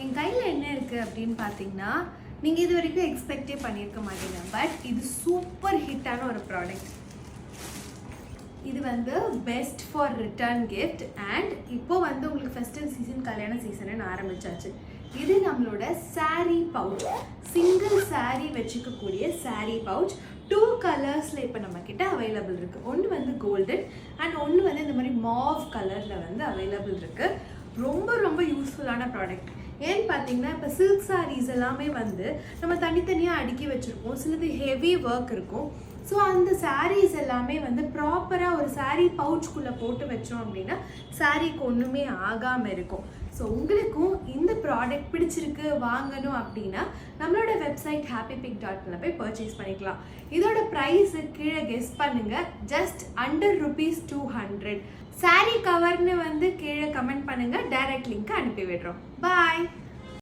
என் கையில் என்ன இருக்குது அப்படின்னு பார்த்தீங்கன்னா, நீங்கள் இது வரைக்கும் எக்ஸ்பெக்டே பண்ணியிருக்க மாட்டீங்க. பட் இது சூப்பர் ஹிட்டான ஒரு ப்ராடக்ட். இது வந்து best for return gift. And இப்போ வந்து உங்களுக்கு ஃபெஸ்டிவல் சீசன், கல்யாண சீசன்னு ஆரம்பிச்சாச்சு. இது நம்மளோட சாரீ பவுச், சிங்கிள் சாரீ வச்சுக்கக்கூடிய சாரீ பவுச். 2 கலர்ஸில் இப்போ நம்மக்கிட்ட அவைலபிள் இருக்குது. ஒன்று வந்து கோல்டன் அண்ட் ஒன்று வந்து இந்த மாதிரி மாவ் கலரில் வந்து அவைலபிள் இருக்குது. ரொம்ப ரொம்ப யூஸ்ஃபுல்லான ப்ராடக்ட். ஏன்னு பார்த்தீங்கன்னா, இப்போ சில்க் சாரீஸ் எல்லாமே வந்து நம்ம தனித்தனியாக அடுக்கி வச்சுருப்போம். சிலது ஹெவி ஒர்க் இருக்கும். ஸோ அந்த சாரீஸ் எல்லாமே வந்து ப்ராப்பராக ஒரு சாரீ பவுச்சுக்குள்ளே போட்டு வச்சோம் அப்படின்னா சாரீக்கு ஒன்றுமே ஆகாமல் இருக்கும். ஸோ உங்களுக்கும் இந்த ப்ராடக்ட் பிடிச்சிருக்கு வாங்கணும் அப்படின்னா நம்மளோட வெப்சைட் happypick.com போய் பர்ச்சேஸ் பண்ணிக்கலாம். இதோட ப்ரைஸு கீழே கெஸ் பண்ணுங்கள். Just under ₹200. சாரீ கவர்னு வந்து கீழே கமெண்ட் பண்ணுங்கள். டைரக்ட் லிங்க் அனுப்பி விடுறோம். பாய்.